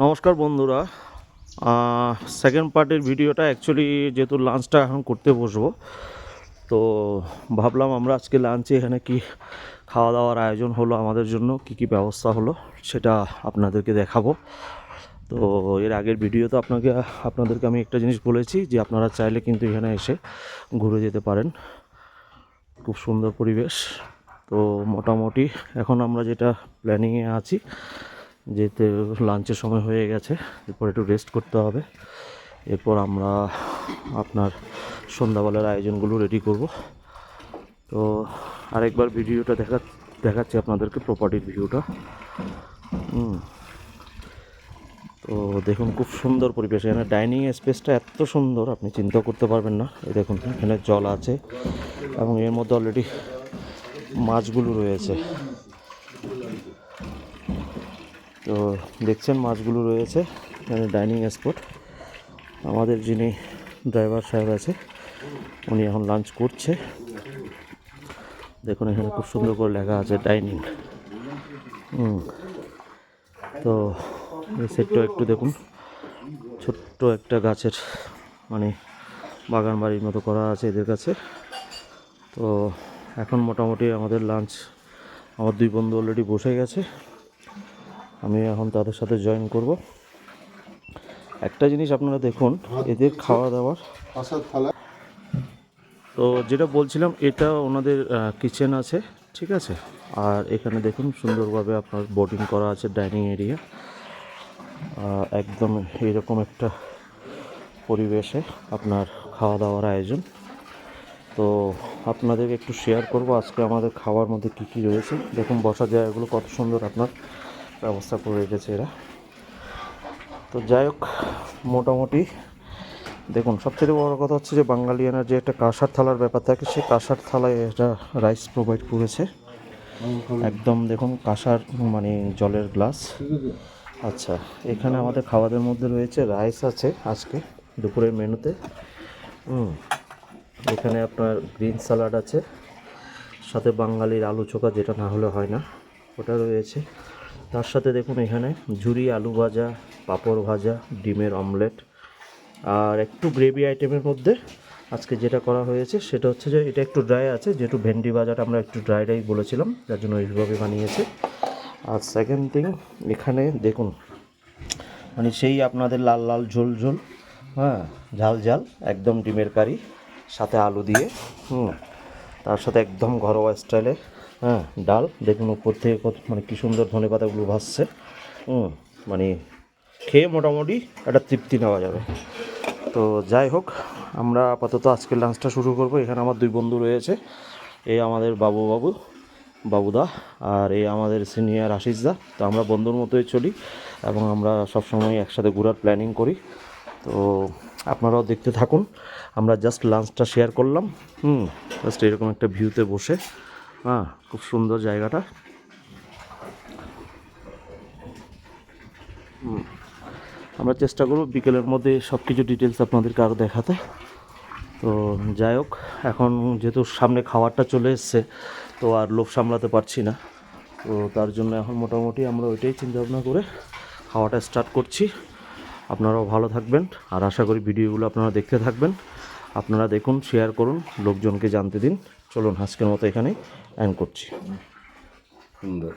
নমস্কার বন্ধুরা, সেকেন্ড পার্টের ভিডিওটা অ্যাকচুয়ালি যেহেতু লাঞ্চটা এখন করতে বসবো, তো ভাবলাম আমরা আজকে লাঞ্চে এখানে কি খাওয়া দাওয়ার আয়োজন হলো, আমাদের জন্য কি কি ব্যবস্থা হলো সেটা আপনাদেরকে দেখাবো। তো এর আগের ভিডিওতে আপনাদেরকে আমি একটা জিনিস বলেছি যে আপনারা চাইলে কিন্তু এখানে এসে ঘুরে যেতে পারেন, খুব সুন্দর পরিবেশ। তো মোটামুটি এখন আমরা যেটা প্ল্যানিংয়ে আছি, যেতে লাঞ্চের সময় হয়ে গেছে, এরপর একটু রেস্ট করতে হবে, এরপর আমরা আপনার সন্ধ্যাবেলার আয়োজনগুলো রেডি করব। তো আরেকবার ভিডিওটা দেখাচ্ছি আপনাদেরকে, প্রপার্টির ভিউটা। তো দেখুন, খুব সুন্দর পরিবেশ। এখানে ডাইনিং স্পেসটা এত সুন্দর আপনি চিন্তা করতে পারবেন না। এই দেখুন, এখানে জল আছে এবং এর মধ্যে অলরেডি মাছগুলো রয়েছে। তো দেখছেন মাছগুলো রয়েছে এখানে, ডাইনিং স্পট। আমাদের যিনি ড্রাইভার সাহেব আছে, উনি এখন লাঞ্চ করছে। দেখুন এখানে খুব সুন্দর করে লেখা আছে ডাইনিং। তো এই সেটটা একটু দেখুন, ছোট্ট একটা গাছের মানে বাগান বাড়ির মতো করা আছে এদের কাছে। তো এখন মোটামুটি আমাদের লাঞ্চ, আমার দুই বন্ধু অলরেডি বসে গেছে, আমি এখন তাদের সাথে জয়েন করব। একটা জিনিস আপনারা দেখুন, এদের খাওয়া দাওয়ার, তো যেটা বলছিলাম, এটা ওনাদের কিচেন আছে, ঠিক আছে। আর এখানে দেখুন সুন্দরভাবে আপনার বোটিং করা আছে, ডাইনিং এরিয়া একদম এইরকম একটা পরিবেশে আপনার খাওয়া দাওয়ার আয়োজন। তো আপনাদেরকে একটু শেয়ার করব আজকে আমাদের খাওয়ার মধ্যে কী কী রয়েছে। দেখুন বসার জায়গাগুলো কত সুন্দর আপনার ব্যবস্থা করে রেখেছে এরা। তো যাই হোক, মোটামুটি দেখুন, সবচেয়ে বড় কথা হচ্ছে যে বাঙালিয়ানার যে একটা কাঁসার থালার ব্যাপার থাকে, সেই কাঁসার থালায় এটা রাইস প্রোভাইড করেছে একদম। দেখুন কাঁসার মানে জলের গ্লাস। আচ্ছা, এখানে আমাদের খাবারের মধ্যে রয়েছে রাইস আছে আজকে দুপুরের মেনুতে। এখানে আপনার গ্রিন স্যালাড আছে, সাথে বাঙালির আলু চোখা, যেটা না হলে হয় না, ওটা রয়েছে। তার সাথে দেখুন এখানে ঝুরি আলু ভাজা, পাঁপড় ভাজা, ডিমের অমলেট, আর একটু গ্রেভি আইটেমের মধ্যে আজকে যেটা করা হয়েছে সেটা হচ্ছে যে এটা একটু ড্রাই আছে, যেহেতু ভেন্ডি ভাজাটা আমরা একটু ড্রাই বলেছিলাম, যার জন্য এইভাবে বানিয়েছে। আর সেকেন্ড থিং, এখানে দেখুন মানে সেই আপনাদের লাল লাল ঝোল ঝোল, হ্যাঁ, ঝাল ঝাল একদম ডিমের কারি, সাথে আলু দিয়ে, তার সাথে একদম ঘরোয়া স্টাইলে ডাল। দেখুন উপর থেকে কত মানে কী সুন্দর ধনেপাতাগুলো ভাসছে। মানে খেয়ে মোটামুটি একটা তৃপ্তি নেওয়া যাবে। তো যাই হোক, আমরা আপাতত আজকের লাঞ্চটা শুরু করব। এখানে আমার দুই বন্ধু রয়েছে, এই আমাদের বাবুদা, আর এই আমাদের সিনিয়র আশিসদা। তো আমরা বন্ধুর মতোই চলি এবং আমরা সবসময় একসাথে ঘোরার প্ল্যানিং করি। তো আপনারাও দেখতে থাকুন। আমরা জাস্ট লাঞ্চটা শেয়ার করলাম, জাস্ট এরকম একটা ভিউতে বসে, খুব সুন্দর জায়গাটা। আমরা চেষ্টা করব বিকেলের মধ্যে সব কিছু ডিটেলস আপনাদেরকে আরও দেখাতে। তো যাই হোক, এখন যেহেতু সামনে খাবারটা চলে এসছে, তো আর লোভ সামলাতে পারছি না। তো তার জন্য এখন মোটামুটি আমরা ওইটাই চিন্তাভাবনা করে খাওয়াটা স্টার্ট করছি। আপনারাও ভালো থাকবেন, আর আশা করি ভিডিওগুলো আপনারা দেখতে থাকবেন। আপনারা দেখুন, শেয়ার করুন, লোকজনকে জানতে দিন। চলুন আজকের মতো এখানেই এন্ড করছি। সুন্দর।